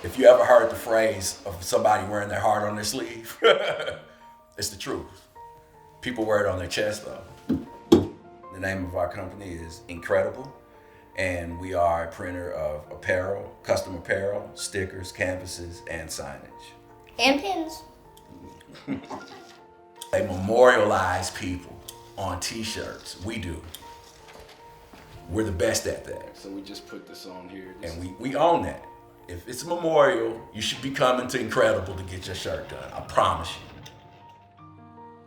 If you ever heard the phrase of somebody wearing their heart on their sleeve, it's the truth. People wear it on their chest though. The name of our company is Incredible, and we are a printer of apparel, custom apparel, stickers, canvases, and signage. And pins. They memorialize people on t-shirts. We do. We're the best at that. So we just put this on here. And we own that. If it's a memorial, you should be coming to Incredible to get your shirt done. I promise you.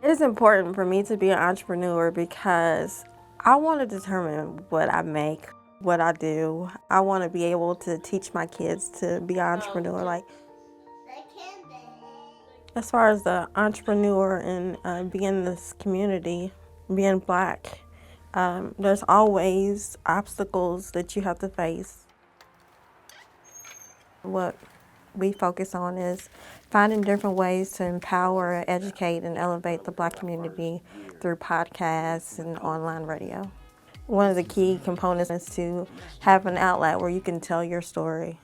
It's important for me to be an entrepreneur because I want to determine what I make, what I do. I want to be able to teach my kids to be an entrepreneur. Like, as far as the entrepreneur and being in this community, being Black, there's always obstacles that you have to face. What we focus on is finding different ways to empower, educate, and elevate the Black community through podcasts and online radio. One of the key components is to have an outlet where you can tell your story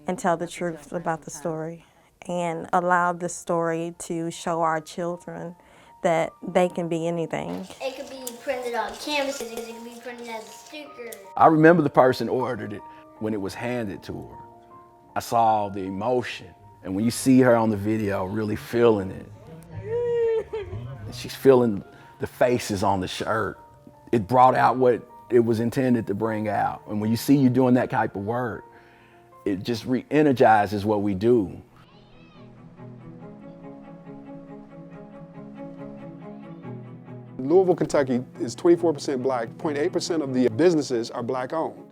and tell the truth about the story and allow the story to show our children that they can be anything. It could be printed on canvases, it could be printed as a sticker. I remember the person ordered it when it was handed to her. I saw the emotion, and when you see her on the video really feeling it, and she's feeling the faces on the shirt, it brought out what it was intended to bring out. And when you see you doing that type of work, it just re-energizes what we do. Louisville, Kentucky is 24% Black. 0.8% of the businesses are Black owned.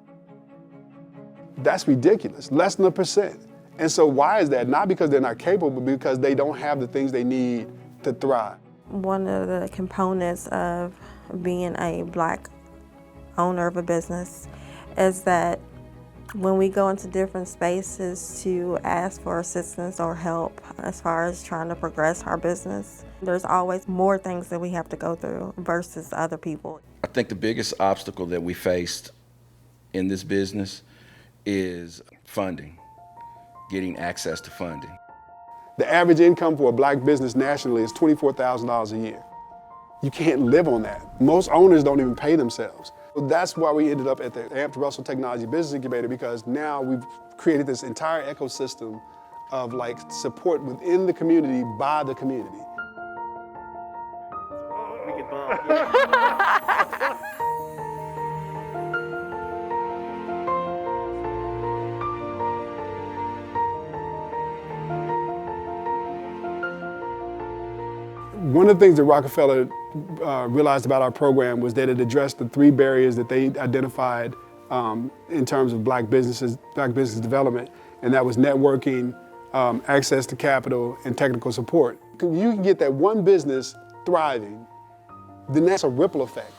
That's ridiculous, less than 1%. And so why is that? Not because they're not capable, but because they don't have the things they need to thrive. One of the components of being a Black owner of a business is that when we go into different spaces to ask for assistance or help as far as trying to progress our business, there's always more things that we have to go through versus other people. I think the biggest obstacle that we faced in this business is funding, getting access to funding. The average income for a Black business nationally is $24,000 a year. You can't live on that. Most owners don't even pay themselves. That's why we ended up at the Amped Russell Technology Business Incubator, because now we've created this entire ecosystem of like support within the community by the community. We can bump. One of the things that Rockefeller realized about our program was that it addressed the 3 barriers that they identified in terms of Black business development, and that was networking, access to capital, and technical support. You can get that one business thriving, then that's a ripple effect.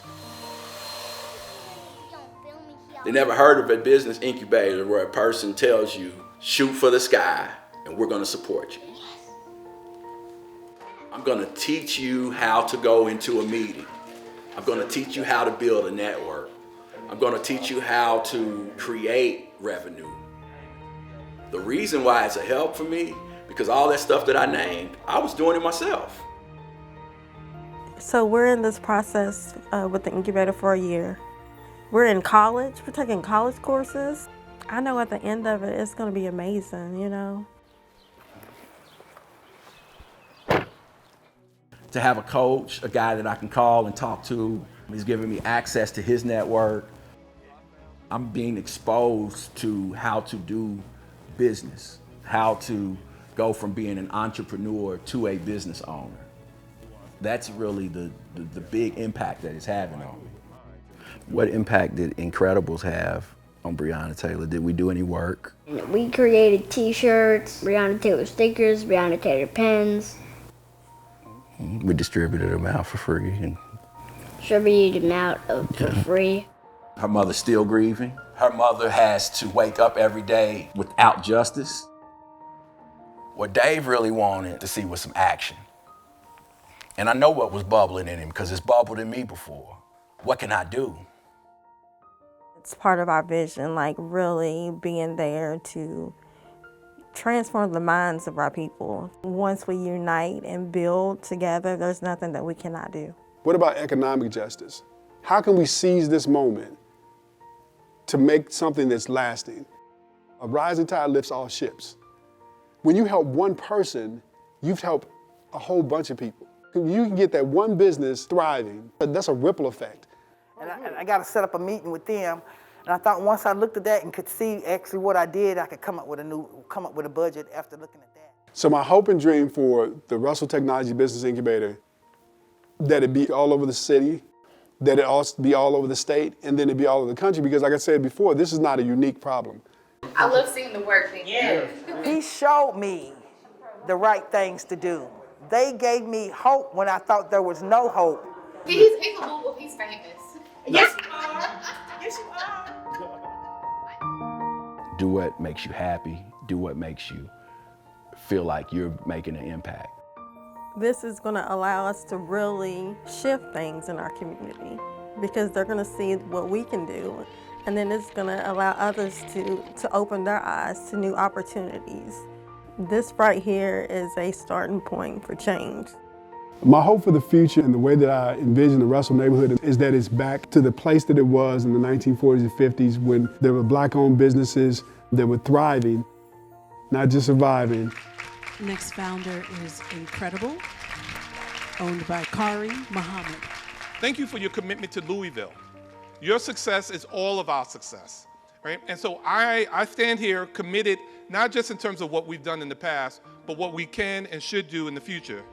They never heard of a business incubator where a person tells you, shoot for the sky, and we're gonna support you. I'm gonna teach you how to go into a meeting. I'm gonna teach you how to build a network. I'm gonna teach you how to create revenue. The reason why it's a help for me, because all that stuff that I named, I was doing it myself. So we're in this process with the incubator for a year. We're in college, we're taking college courses. I know at the end of it, it's gonna be amazing, you know? To have a coach, a guy that I can call and talk to, he's giving me access to his network. I'm being exposed to how to do business, how to go from being an entrepreneur to a business owner. That's really the big impact that it's having on me. What impact did Incredibles have on Breonna Taylor? Did we do any work? We created t-shirts, Breonna Taylor stickers, Breonna Taylor pens. We distributed them out for free. And Distributed them out for free. her mother's still grieving. Her mother has to wake up every day without justice. What Dave really wanted to see was some action. And I know what was bubbling in him because it's bubbled in me before. What can I do? It's part of our vision, like really being there to transform the minds of our people. Once we unite and build together, there's nothing that we cannot do. What about economic justice? How can we seize this moment to make something that's lasting? A rising tide lifts all ships. When you help one person, you've helped a whole bunch of people. You can get that one business thriving, that's a ripple effect. And I got to set up a meeting with them. And I thought once I looked at that and could see actually what I did, I could come up with a budget after looking at that. So my hope and dream for the Russell Technology Business Incubator, that it be all over the city, that it also be all over the state, and then it be all over the country, because like I said before, this is not a unique problem. I love seeing the work being done. He showed me the right things to do. They gave me hope when I thought there was no hope. He's a Louisville, he's famous. Yes, you are. Yes, you are. Do what makes you happy. Do what makes you feel like you're making an impact. This is going to allow us to really shift things in our community because they're going to see what we can do. And then it's going to allow others to open their eyes to new opportunities. This right here is a starting point for change. My hope for the future and the way that I envision the Russell neighborhood is that it's back to the place that it was in the 1940s and 50s when there were Black-owned businesses that were thriving, not just surviving. Next founder is Incredible, owned by Kari Muhammad. Thank you for your commitment to Louisville. Your success is all of our success, right? And so I stand here committed, not just in terms of what we've done in the past, but what we can and should do in the future.